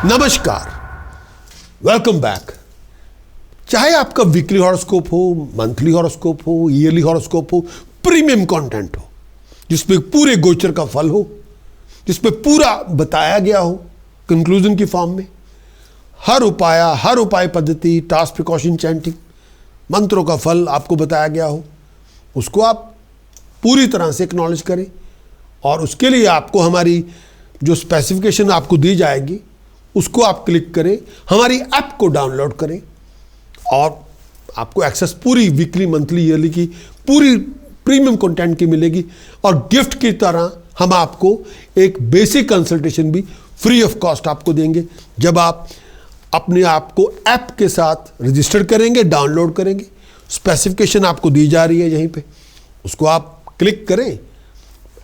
नमस्कार, welcome back. चाहे आपका वीकली हॉरोस्कोप हो, मंथली हॉरोस्कोप हो, ईयरली हॉरोस्कोप हो, प्रीमियम कंटेंट हो जिसमें पूरे गोचर का फल हो, जिसमें पूरा बताया गया हो कंक्लूजन की फॉर्म में, हर उपाय पद्धति, टास्क, प्रिकॉशन, चैंटिंग, मंत्रों का फल आपको बताया गया हो, उसको आप पूरी तरह से एक्नॉलेज करें। और उसके लिए आपको हमारी जो स्पेसिफिकेशन आपको दी जाएगी उसको आप क्लिक करें, हमारी ऐप को डाउनलोड करें और आपको एक्सेस पूरी वीकली, मंथली, ईयरली की पूरी प्रीमियम कंटेंट की मिलेगी। और गिफ्ट की तरह हम आपको एक बेसिक कंसल्टेशन भी फ्री ऑफ कॉस्ट आपको देंगे जब आप अपने आप को ऐप के साथ रजिस्टर करेंगे, डाउनलोड करेंगे। स्पेसिफिकेशन आपको दी जा रही है यहीं पे, उसको आप क्लिक करें,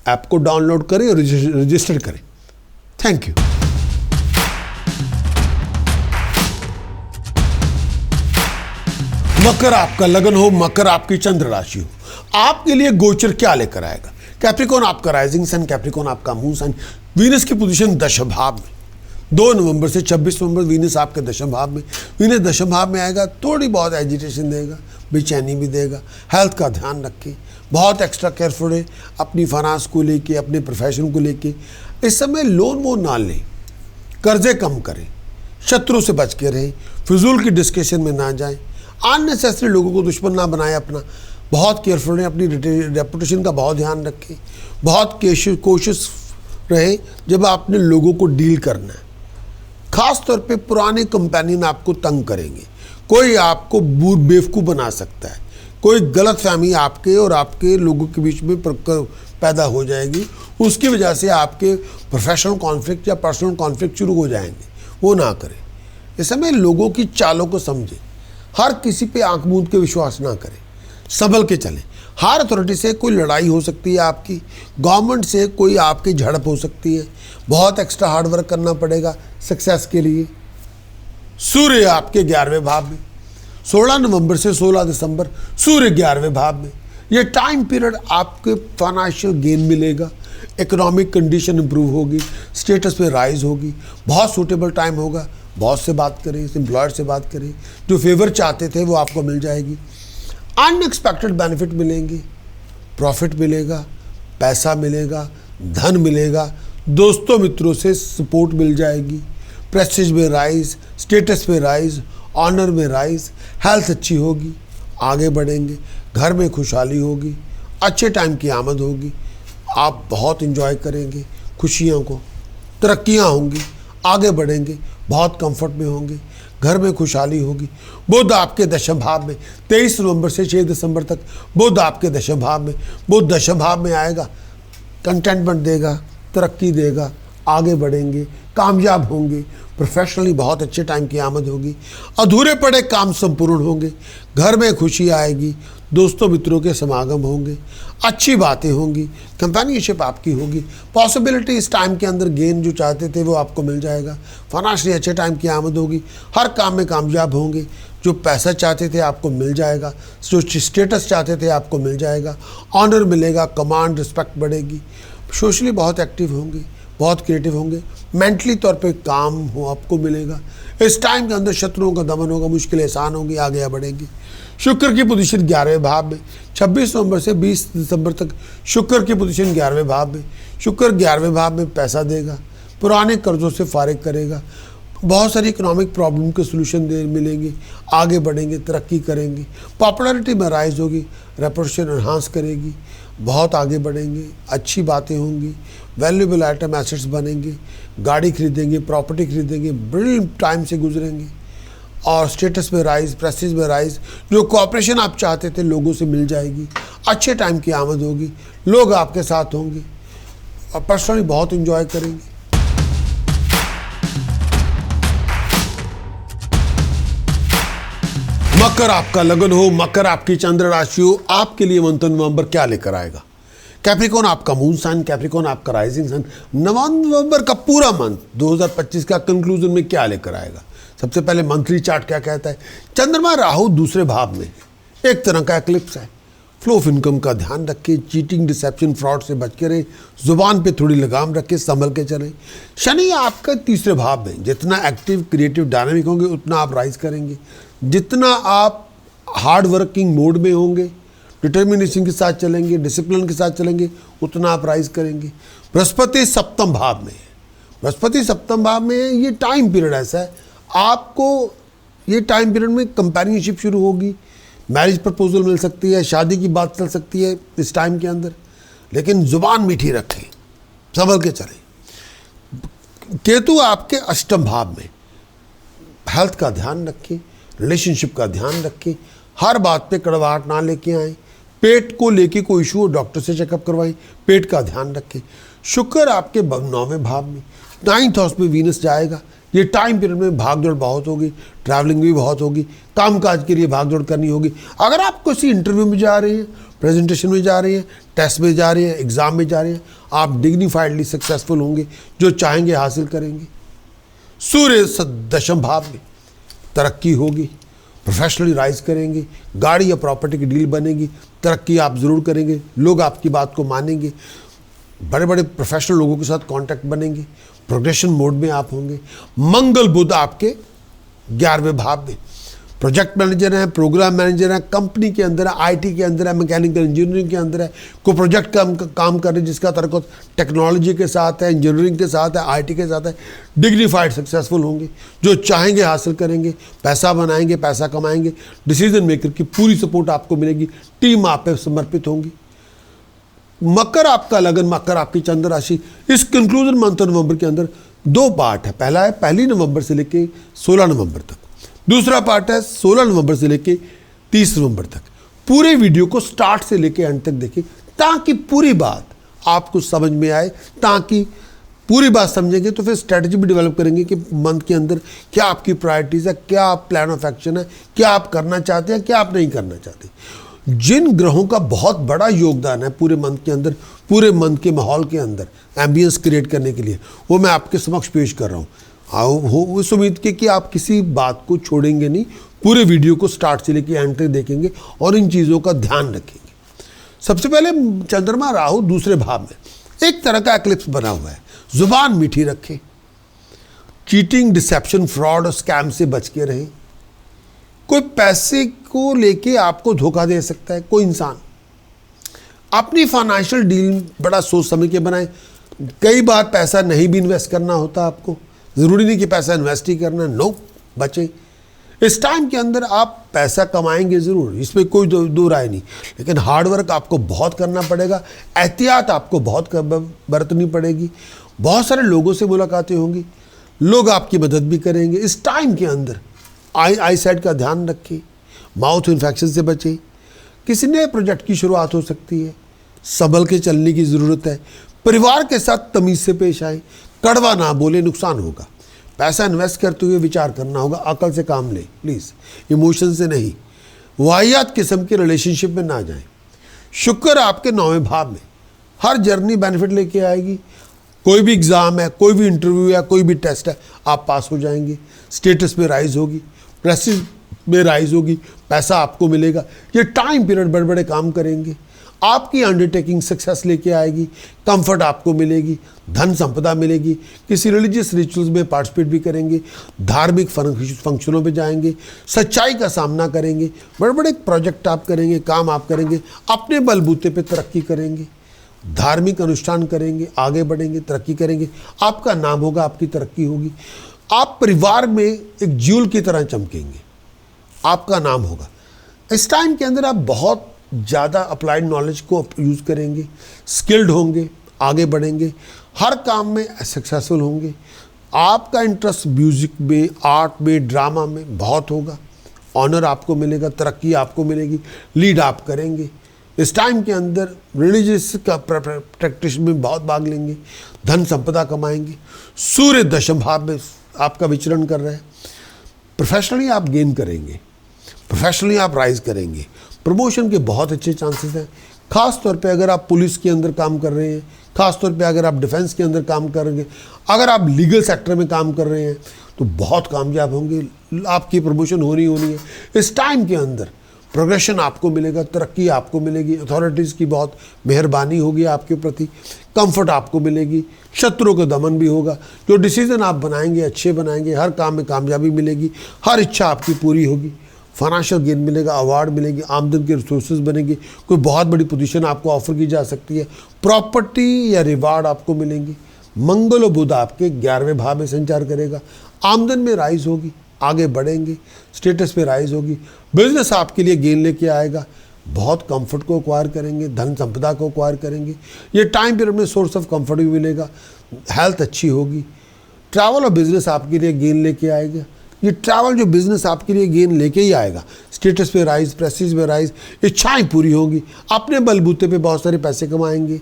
ऐप को डाउनलोड करें और रजिस्टर करें। Thank you. मकर आपका लगन हो, मकर आपकी चंद्र राशि हो, आपके लिए गोचर क्या लेकर आएगा। कैप्रिकॉर्न आपका राइजिंग सन, कैप्रिकॉर्न आपका मून सन। वीनस की पोजीशन दशम भाव में, 2 नवंबर से 26 नवंबर वीनस आपके दशम भाव में। वीनस दशम भाव में आएगा, थोड़ी बहुत एजिटेशन देगा, बेचैनी भी देगा। हेल्थ का ध्यान रखें, बहुत एक्स्ट्रा केयरफुल है अपनी फाइनेंस को लेके, अपने प्रोफेशन को लेके। इस समय लोन वोन ना लें, कर्जे कम करें, शत्रु से बच के रहें, फिजूल की डिस्कशन में ना जाएं, अननेसेसरी लोगों को दुश्मन ना बनाएं। अपना बहुत केयरफुल रहें, अपनी रेपुटेशन का बहुत ध्यान रखें, बहुत कोशिश रहे जब आपने लोगों को डील करना है। खास तौर पे पुराने कंपेनियन आपको तंग करेंगे, कोई आपको बेवकूफ़ बना सकता है, कोई गलत फहमी आपके और आपके लोगों के बीच में पैदा हो जाएगी, उसकी वजह से आपके प्रोफेशनल कॉन्फ्लिक्ट या पर्सनल कॉन्फ्लिक्ट शुरू हो जाएंगे। वो ना करें। इस समय लोगों की चालों को समझें, हर किसी पे आंख मूंद के विश्वास ना करें, संभल के चलें। हर अथॉरिटी से कोई लड़ाई हो सकती है आपकी, गवर्नमेंट से कोई आपकी झड़प हो सकती है, बहुत एक्स्ट्रा हार्ड वर्क करना पड़ेगा सक्सेस के लिए। सूर्य आपके 11वें भाव में, 16 नवंबर से 16 दिसंबर सूर्य 11वें भाव में। ये टाइम पीरियड आपके फाइनेंशियल गेन मिलेगा, इकोनॉमिक कंडीशन इंप्रूव होगी, स्टेटस में राइज होगी, बहुत सूटेबल टाइम होगा। बॉस से बात करें, एम्प्लॉयर से बात करें, जो फेवर चाहते थे वो आपको मिल जाएगी। अनएक्सपेक्टेड बेनिफिट मिलेंगे, प्रॉफिट मिलेगा, पैसा मिलेगा, धन मिलेगा, दोस्तों मित्रों से सपोर्ट मिल जाएगी, प्रेस्टीज में राइज, स्टेटस में राइज, ऑनर में राइज, हेल्थ अच्छी होगी, आगे बढ़ेंगे, घर में खुशहाली होगी, अच्छे टाइम की आमद होगी, आप बहुत इंजॉय करेंगे खुशियों को, तरक्कियां होंगी, आगे बढ़ेंगे, बहुत कंफर्ट में होंगे, घर में खुशहाली होगी। बुध आपके दशम भाव में, 23 नवंबर से 6 दिसंबर तक बुध आपके दशम भाव में। बुध दशम भाव में आएगा, कंटेंटमेंट देगा, तरक्की देगा, आगे बढ़ेंगे, कामयाब होंगे, प्रोफेशनली बहुत अच्छे टाइम की आमद होगी, अधूरे पड़े काम संपूर्ण होंगे, घर में खुशी आएगी, दोस्तों मित्रों के समागम होंगे, अच्छी बातें होंगी, कंपेनियनशिप आपकी होगी, पॉसिबिलिटी इस टाइम के अंदर गेन जो चाहते थे वो आपको मिल जाएगा, फाइनेंशियली अच्छे टाइम की आमद होगी, हर काम में कामयाब होंगे, जो पैसा चाहते थे आपको मिल जाएगा, जो स्टेटस चाहते थे आपको मिल जाएगा, ऑनर मिलेगा, कमांड रिस्पेक्ट बढ़ेगी, सोशली बहुत एक्टिव होंगे, बहुत क्रिएटिव होंगे, मेंटली तौर पे काम हो आपको मिलेगा। इस टाइम के अंदर शत्रुओं का दमन होगा, मुश्किलें आसान होंगी, आगे बढ़ेंगे। शुक्र की पोजीशन 11वें भाव में, 26 नवंबर से 20 दिसंबर तक शुक्र की पोजीशन 11वें भाव में। शुक्र 11वें भाव में पैसा देगा, पुराने कर्जों से फारिग करेगा, बहुत सारी इकोनॉमिक प्रॉब्लम के सोल्यूशन मिलेंगे, आगे बढ़ेंगे, तरक्की करेंगे, पॉपुलैरिटी में राइज होगी, रेपुटेशन एनहांस करेगी, बहुत आगे बढ़ेंगे, अच्छी बातें होंगी, वैल्यूएबल आइटम एसेट्स बनेंगे, गाड़ी खरीदेंगे, प्रॉपर्टी खरीदेंगे, ब्रिलियंट टाइम से गुजरेंगे और स्टेटस में राइज, प्रेस्टीज में राइज, जो कोऑपरेशन आप चाहते थे लोगों से मिल जाएगी, अच्छे टाइम की आमद होगी, लोग आपके साथ होंगे और पर्सनली बहुत इंजॉय करेंगे। मकर आपका लगन हो, मकर आपकी चंद्र राशि हो, आपके लिए मंथ नवंबर क्या लेकर आएगा। कैप्रिकॉर्न आपका मून सन, कैप्रिकॉर्न आपका राइजिंग सन। नवंबर का पूरा मंथ 2025 का कंक्लूजन में क्या लेकर आएगा। सबसे पहले मंथली चार्ट क्या कहता है। चंद्रमा राहु दूसरे भाव में, एक तरह का एक्लिप्स है, फ्लो ऑफ इनकम का ध्यान रखें, चीटिंग डिसेप्शन फ्रॉड से बच के रहें, जुबान पे थोड़ी लगाम रखें, संभल के चलें। शनि आपका तीसरे भाव में, जितना एक्टिव क्रिएटिव डायनामिक होंगे उतना आप राइज करेंगे, जितना आप हार्ड वर्किंग मोड में होंगे, डिटर्मिनेशन के साथ चलेंगे, डिसिप्लिन के साथ चलेंगे, उतना आप राइज करेंगे। बृहस्पति सप्तम भाव में है, बृहस्पति सप्तम भाव में है, ये टाइम पीरियड ऐसा है आपको, ये टाइम पीरियड में कंपेनियनशिप शुरू होगी, मैरिज प्रपोजल मिल सकती है, शादी की बात चल सकती है इस टाइम के अंदर, लेकिन जुबान मीठी रखें, संभल के चलें। केतु आपके अष्टम भाव में, हेल्थ का ध्यान रखें, रिलेशनशिप का ध्यान रखें, हर बात पे कड़वाहट ना लेके आएँ, पेट को लेके कोई इशू हो डॉक्टर से चेकअप करवाएं, पेट का ध्यान रखें। शुक्र आपके 9वें भाव में, 9th हाउस में वीनस जाएगा, ये टाइम पीरियड में भागदौड़ बहुत होगी, ट्रैवलिंग भी बहुत होगी, कामकाज के लिए भागदौड़ करनी होगी। अगर आप किसी इंटरव्यू में जा रहे हैं, प्रेजेंटेशन में जा रहे हैं, टेस्ट में जा रहे हैं, एग्जाम में जा रहे हैं, आप डिग्निफाइडली सक्सेसफुल होंगे, जो चाहेंगे हासिल करेंगे। सूर्य दशम भाव में, तरक्की होगी, प्रोफेशनली राइज करेंगे, गाड़ी या प्रॉपर्टी की डील बनेगी, तरक्की आप ज़रूर करेंगे, लोग आपकी बात को मानेंगे, बड़े बड़े प्रोफेशनल लोगों के साथ कांटेक्ट बनेंगे, प्रोग्रेशन मोड में आप होंगे। मंगल बुध आपके 11वें भाव में, प्रोजेक्ट मैनेजर हैं, प्रोग्राम मैनेजर हैं, कंपनी के अंदर है, आईटी के अंदर है, मैकेनिकल इंजीनियरिंग के अंदर है, कोई प्रोजेक्ट काम कर रहे हैं जिसका ताल्लुक टेक्नोलॉजी के साथ है, इंजीनियरिंग के साथ है, आईटी के साथ है, डिग्निफाइड सक्सेसफुल होंगे, जो चाहेंगे हासिल करेंगे, पैसा बनाएंगे, पैसा कमाएंगे, डिसीजन मेकर की पूरी सपोर्ट आपको मिलेगी, टीम आप पे समर्पित होंगी। मकर आपका लगन, मकर आपकी चंद्र राशि, इस कंक्लूजन मंथ नवंबर के अंदर 2 पार्ट है। पहला है 1 नवंबर से लेके 16 नवंबर तक, दूसरा पार्ट है 16 नवंबर से लेके 30 नवंबर तक। पूरे वीडियो को स्टार्ट से लेके एंड तक देखिए ताकि पूरी बात आपको समझ में आए, ताकि पूरी बात समझेंगे तो फिर स्ट्रेटजी भी डेवलप करेंगे कि मंथ के अंदर क्या आपकी प्रायोरिटीज़ है, क्या आप प्लान ऑफ एक्शन है, क्या आप करना चाहते हैं, क्या आप नहीं करना चाहते। जिन ग्रहों का बहुत बड़ा योगदान है पूरे मंथ के अंदर, पूरे मंथ के माहौल के अंदर एम्बियंस क्रिएट करने के लिए, वो मैं आपके समक्ष पेश कर रहा हूँ। उस उम्मीद के कि आप किसी बात को छोड़ेंगे नहीं, पूरे वीडियो को स्टार्ट से लेकर एंड तक देखेंगे और इन चीज़ों का ध्यान रखेंगे। सबसे पहले चंद्रमा राहु दूसरे भाव में, एक तरह का एक्लिप्स बना हुआ है, जुबान मीठी रखें, चीटिंग डिसेप्शन फ्रॉड और स्कैम से बच के रहें। कोई पैसे को लेके आपको धोखा दे सकता है, कोई इंसान अपनी फाइनेंशियल डील बड़ा सोच समझ के बनाए। कई बार पैसा नहीं भी इन्वेस्ट करना होता, आपको ज़रूरी नहीं कि पैसा इन्वेस्ट ही करना, नो, बचे। इस टाइम के अंदर आप पैसा कमाएंगे ज़रूर, इसमें कोई दो राय नहीं, लेकिन हार्डवर्क आपको बहुत करना पड़ेगा, एहतियात आपको बहुत बरतनी पड़ेगी। बहुत सारे लोगों से मुलाकातें होंगी, लोग आपकी मदद भी करेंगे। इस टाइम के अंदर आई साइड का ध्यान रखें, माउथ इन्फेक्शन से बचें। किसी नए प्रोजेक्ट की शुरुआत हो सकती है, संभल के चलने की ज़रूरत है। परिवार के साथ तमीज़ से पेश आए, कड़वा ना बोले, नुकसान होगा। पैसा इन्वेस्ट करते हुए विचार करना होगा, अकल से काम लें प्लीज़, इमोशन से नहीं। वाहियात किस्म के रिलेशनशिप में ना जाएं। शुक्र आपके 9वें भाव में, हर जर्नी बेनिफिट लेके आएगी। कोई भी एग्ज़ाम है, कोई भी इंटरव्यू है, कोई भी टेस्ट है, आप पास हो जाएंगे। स्टेटस में राइज होगी, प्रेस्टीज में राइज होगी, पैसा आपको मिलेगा। ये टाइम पीरियड बड़े बड़े काम करेंगे, आपकी अंडरटेकिंग सक्सेस लेके आएगी, कंफर्ट आपको मिलेगी, धन संपदा मिलेगी। किसी रिलीजियस रिचुअल्स में पार्टिसिपेट भी करेंगे, धार्मिक फंक्शनों पे जाएंगे, सच्चाई का सामना करेंगे, बड़े बड़े प्रोजेक्ट आप करेंगे, काम आप करेंगे, अपने बलबूते पे तरक्की करेंगे, धार्मिक अनुष्ठान करेंगे, आगे बढ़ेंगे, तरक्की करेंगे, आपका नाम होगा, आपकी तरक्की होगी। आप परिवार में एक ज्यूल की तरह चमकेंगे, आपका नाम होगा। इस टाइम के अंदर आप बहुत ज़्यादा अप्लाइड नॉलेज को यूज़ करेंगे, स्किल्ड होंगे, आगे बढ़ेंगे, हर काम में सक्सेसफुल होंगे। आपका इंटरेस्ट म्यूज़िक में, आर्ट में, ड्रामा में बहुत होगा। ऑनर आपको मिलेगा, तरक्की आपको मिलेगी, लीड आप करेंगे। इस टाइम के अंदर रिलीजियस का प्रैक्टिस में बहुत भाग लेंगे, धन संपदा कमाएंगे। सूर्य दशम भाव में आपका विचरण कर रहा है। प्रोफेशनली आप गेन करेंगे, प्रोफेशनली आप राइज करेंगे, प्रमोशन के बहुत अच्छे चांसेस हैं। ख़ास तौर पे अगर आप पुलिस के अंदर काम कर रहे हैं, ख़ास तौर पे अगर आप डिफेंस के अंदर काम करेंगे, अगर आप लीगल सेक्टर में काम कर रहे हैं तो बहुत कामयाब होंगे, आपकी प्रमोशन होनी है। इस टाइम के अंदर प्रोग्रेशन आपको मिलेगा, तरक्की आपको मिलेगी, अथॉरिटीज़ की बहुत मेहरबानी होगी आपके प्रति, कंफर्ट आपको मिलेगी, शत्रुओं का दमन भी होगा। जो डिसीजन आप बनाएंगे अच्छे बनाएंगे, हर काम में कामयाबी मिलेगी, हर इच्छा आपकी पूरी होगी, फाइनेंशियल गेन मिलेगा, अवार्ड मिलेगी, आमदन के रिसोर्सेज बनेंगे, कोई बहुत बड़ी पोजीशन आपको ऑफर की जा सकती है, प्रॉपर्टी या रिवार्ड आपको मिलेंगे। मंगल और बुध आपके 11वें भाव में संचार करेगा, आमदन में राइज होगी, आगे बढ़ेंगे, स्टेटस पे राइज होगी, बिजनेस आपके लिए गेन लेके आएगा, बहुत कंफर्ट को एक्वायर करेंगे, धन संपदा को एक्वायर करेंगे। ये टाइम पीरियड में सोर्स ऑफ कंफर्ट भी मिलेगा, हेल्थ अच्छी होगी, ट्रैवल और बिजनेस आपके लिए गेन लेके आएगा। ये ट्रैवल जो बिजनेस आपके लिए गेन लेके ही आएगा, स्टेटस पे राइज, प्रेस्टीज में राइज, इच्छाएं पूरी होंगी, अपने बलबूते पे बहुत सारे पैसे कमाएंगे,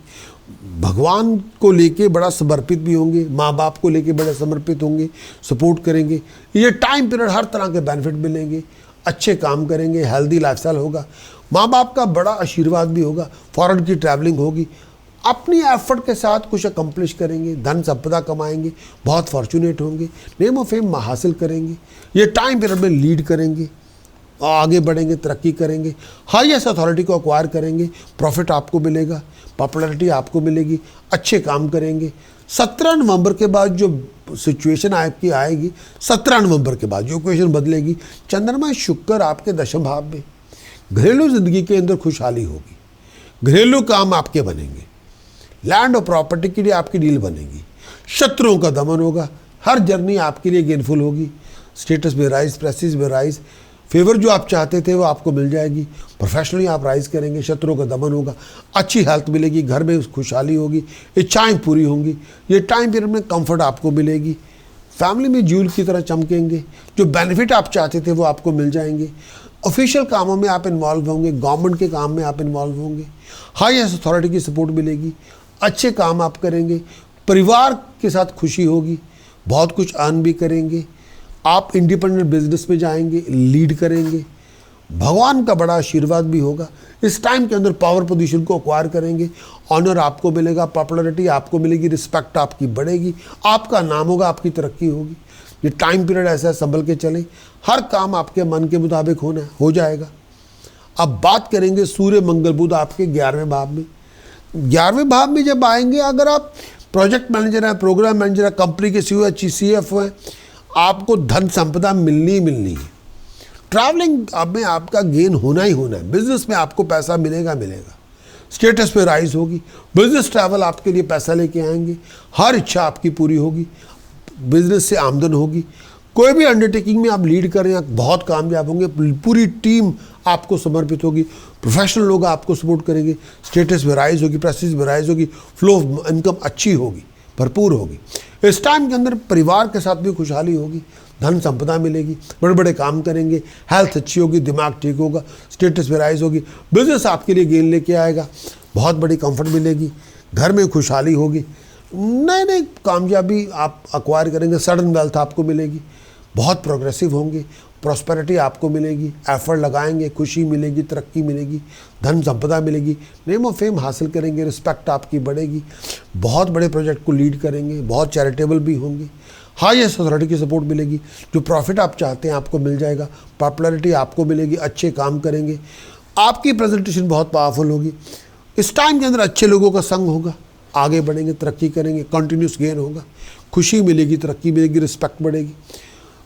भगवान को लेके बड़ा समर्पित भी होंगे, माँ बाप को लेके बड़े समर्पित होंगे, सपोर्ट करेंगे। ये टाइम पीरियड हर तरह के बेनिफिट मिलेंगे, अच्छे काम करेंगे, हेल्दी लाइफस्टाइल होगा, माँ बाप का बड़ा आशीर्वाद भी होगा, फॉरेन की ट्रैवलिंग होगी, अपनी एफर्ट के साथ कुछ अकम्प्लिश करेंगे, धन संपदा कमाएंगे, बहुत फॉर्चुनेट होंगे, नेम ऑफ फेम हासिल करेंगे। ये टाइम पीरियड में लीड करेंगे, आगे बढ़ेंगे, तरक्की करेंगे, हाईएस्ट अथॉरिटी को एक्वायर करेंगे, प्रॉफिट आपको मिलेगा, पॉपुलैरिटी आपको मिलेगी, अच्छे काम करेंगे। 17 नवंबर के बाद जो सिचुएशन आपकी आएगी, 17 नवंबर के बाद जो इक्वेशन बदलेगी, चंद्रमा शुक्र आपके 10वें भाव में, घरेलू जिंदगी के अंदर खुशहाली होगी, घरेलू काम आपके बनेंगे, लैंड और प्रॉपर्टी के लिए आपकी डील बनेगी, शत्रुओं का दमन होगा, हर जर्नी आपके लिए गेनफुल होगी, स्टेटस में राइज, प्रेस्टीज में राइज, फेवर जो आप चाहते थे वो आपको मिल जाएगी, प्रोफेशनली आप राइज करेंगे, शत्रुओं का दमन होगा, अच्छी हेल्थ मिलेगी, घर में खुशहाली होगी, इच्छाएं पूरी होंगी। ये टाइम पीरियड में कंफर्ट आपको मिलेगी, फैमिली में जूल की तरह चमकेंगे, जो बेनिफिट आप चाहते थे वो आपको मिल जाएंगे, ऑफिशियल कामों में आप इन्वॉल्व होंगे, गवर्नमेंट के काम में आप इन्वॉल्व होंगे, हाईएस्ट अथॉरिटी की सपोर्ट मिलेगी, अच्छे काम आप करेंगे, परिवार के साथ खुशी होगी, बहुत कुछ अर्न भी करेंगे, आप इंडिपेंडेंट बिजनेस में जाएंगे, लीड करेंगे, भगवान का बड़ा आशीर्वाद भी होगा। इस टाइम के अंदर पावर पोजीशन को एक्वायर करेंगे, ऑनर आपको मिलेगा, पॉपुलैरिटी आपको मिलेगी, रिस्पेक्ट आपकी बढ़ेगी, आपका नाम होगा, आपकी तरक्की होगी। ये टाइम पीरियड ऐसा संभल के चले, हर काम आपके मन के मुताबिक होना हो जाएगा। अब बात करेंगे सूर्य मंगल बुध आपके 11वें भाव में। 11वें भाव में जब आएंगे, अगर आप प्रोजेक्ट मैनेजर हैं, प्रोग्राम मैनेजर हैं, कंपनी के सीईओ हैं, CFO हैं, आपको धन संपदा मिलनी ही मिलनी है। ट्रैवलिंग अब में आपका गेन होना ही होना है, बिजनेस में आपको पैसा मिलेगा मिलेगा, स्टेटस पे राइज होगी, बिजनेस ट्रैवल आपके लिए पैसा लेके आएंगे, हर इच्छा आपकी पूरी होगी, बिजनेस से आमदन होगी, कोई भी अंडरटेकिंग में आप लीड करें आप बहुत कामयाब होंगे, पूरी टीम आपको समर्पित होगी, प्रोफेशनल लोग आपको सपोर्ट करेंगे, स्टेटस में राइज होगी, प्रेस्टीज में राइज होगी, फ्लो ऑफ इनकम अच्छी होगी, भरपूर होगी। इस टाइम के अंदर परिवार के साथ भी खुशहाली होगी, धन संपदा मिलेगी, बड़े बड़े काम करेंगे, हेल्थ अच्छी होगी, दिमाग ठीक होगा, स्टेटस में राइज होगी, बिजनेस आपके लिए गेन लेके आएगा, बहुत बड़ी कंफर्ट मिलेगी, घर में खुशहाली होगी, नए नए कामयाबी आप एक्वायर करेंगे, सडन वेल्थ आपको मिलेगी, बहुत प्रोग्रेसिव होंगे, प्रॉस्पेरिटी आपको मिलेगी, एफर्ट लगाएंगे, खुशी मिलेगी, तरक्की मिलेगी, धन संपदा मिलेगी, नेम ऑफ फेम हासिल करेंगे, रिस्पेक्ट आपकी बढ़ेगी, बहुत बड़े प्रोजेक्ट को लीड करेंगे, बहुत चैरिटेबल भी होंगे, हाईएस्ट अथॉरिटी की सपोर्ट मिलेगी, जो प्रॉफिट आप चाहते हैं आपको मिल जाएगा, पॉपुलैरिटी आपको मिलेगी, अच्छे काम करेंगे, आपकी प्रेजेंटेशन बहुत पावरफुल होगी। इस टाइम के अंदर अच्छे लोगों का संग होगा, आगे बढ़ेंगे, तरक्की करेंगे, कंटिन्यूस गेन होगा, खुशी मिलेगी, तरक्की मिलेगी, रिस्पेक्ट बढ़ेगी।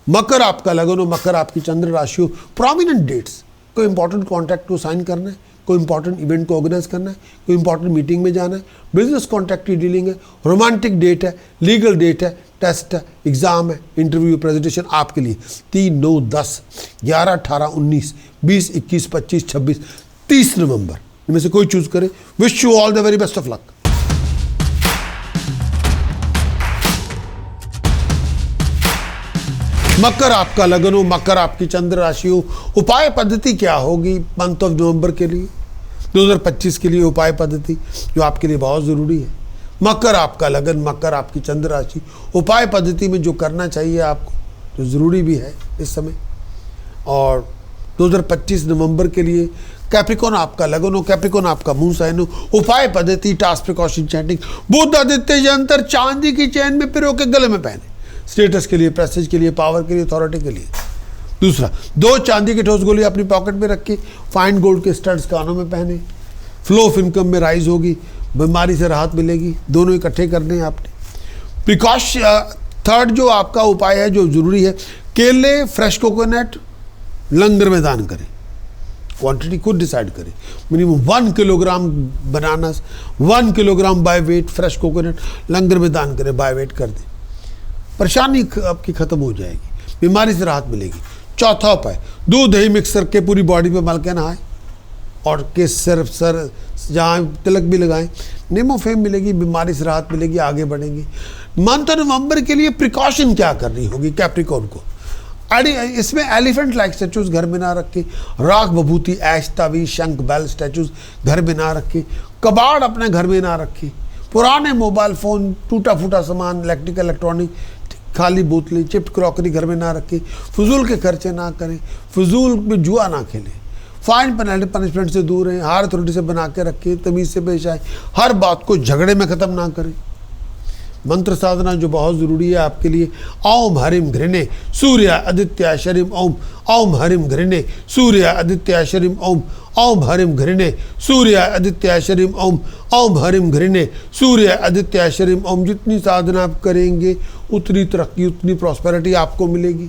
मकर आपका लगन हो, मकर आपकी चंद्र राशि हो, प्रोमिनेंट डेट्स, कोई इंपॉर्टेंट कॉन्ट्रैक्ट को साइन करना है, कोई इंपॉर्टेंट इवेंट को ऑर्गेनाइज करना है, कोई इंपॉर्टेंट मीटिंग में जाना है, बिजनेस कॉन्ट्रैक्ट की डीलिंग है, रोमांटिक डेट है, लीगल डेट है, टेस्ट है, एग्जाम है, इंटरव्यू, प्रेजेंटेशन आपके लिए 3, 9, 10, 11, 18, 19, 20, 21, 25, 26, 30 नवंबर इनमें से कोई चूज करे। Wish you all the very best of luck. मकर आपका लगन हो, मकर आपकी चंद्र राशि हो, उपाय पद्धति क्या होगी मंथ ऑफ नवंबर के लिए, 2025 के लिए उपाय पद्धति जो आपके लिए बहुत ज़रूरी है। मकर आपका लगन, मकर आपकी चंद्र राशि, उपाय पद्धति में जो करना चाहिए आपको, जो ज़रूरी भी है इस समय, और 2025 नवंबर के लिए कैप्रिकॉन आपका लगन हो, कैप्रिकॉन आपका मून साइन हो, उपाय पद्धति टास्क प्रिकॉशन चैंटिंग, बुध आदित्य यंत्र चांदी की चैन में पिरो के गले में पहने, स्टेटस के लिए, प्रेस्टीज के लिए, पावर के लिए, अथॉरिटी के लिए, दूसरा, 2 चांदी के ठोस गोली अपनी पॉकेट में रखी, फाइन गोल्ड के स्टड्स कानों में पहने, फ्लो ऑफ इनकम में राइज होगी, बीमारी से राहत मिलेगी। दोनों इकट्ठे करने हैं आपने। प्रिकॉशन, थर्ड जो आपका उपाय है जो जरूरी है, केले, फ्रेश कोकोनट लंगर में दान करें। क्वांटिटी खुद डिसाइड करें, minimum 1 kilogram bananas, 1 kilogram by weight fresh coconut लंगर में दान करें, बाय वेट कर दें। परेशानी आपकी खत्म हो जाएगी, बीमारी से राहत मिलेगी। चौथा उपाय, दूध दही मिक्स करके पूरी बॉडी पे मल के नहाएं और के सिर्फ सर जहाँ तिलक भी लगाएं, नेमो फेम मिलेगी, बीमारी से राहत मिलेगी, आगे बढ़ेंगे। मंथ नवंबर के लिए प्रिकॉशन क्या करनी होगी कैप्रिकॉर्न को? इसमें एलिफेंट लाइक स्टैचूज घर में ना रखें, राख बभूति ऐश तावीज शंख बैल स्टैचूज घर में ना रखें, कबाड़ अपने घर में ना रखें, पुराने मोबाइल फ़ोन, टूटा फूटा सामान, इलेक्ट्रॉनिक, खाली बोतलें, चिप्ट क्रॉकरी घर में ना रखें, फजूल के खर्चे ना करें, फजूल में जुआ ना खेलें, फाइन पेनल्टी पनिशमेंट से दूर रहें, हार अथॉरिटी से बना के रखें, तमीज़ से पेश आए, हर बात को झगड़े में ख़त्म ना करें। मंत्र साधना जो बहुत ज़रूरी है आपके लिए, ओम हरिम घृणे सूर्य आदित्य शरीम ओम, ओम हरिम घृणे सूर्य आदित्य शरीम ओम, ओम हरिम घृणे सूर्य आदित्य शरीम ओम, ओम हरिम घृणे सूर्य आदित्य शरीम ओम। जितनी साधना आप करेंगे उतनी तरक्की, उतनी प्रॉस्पेरिटी आपको मिलेगी।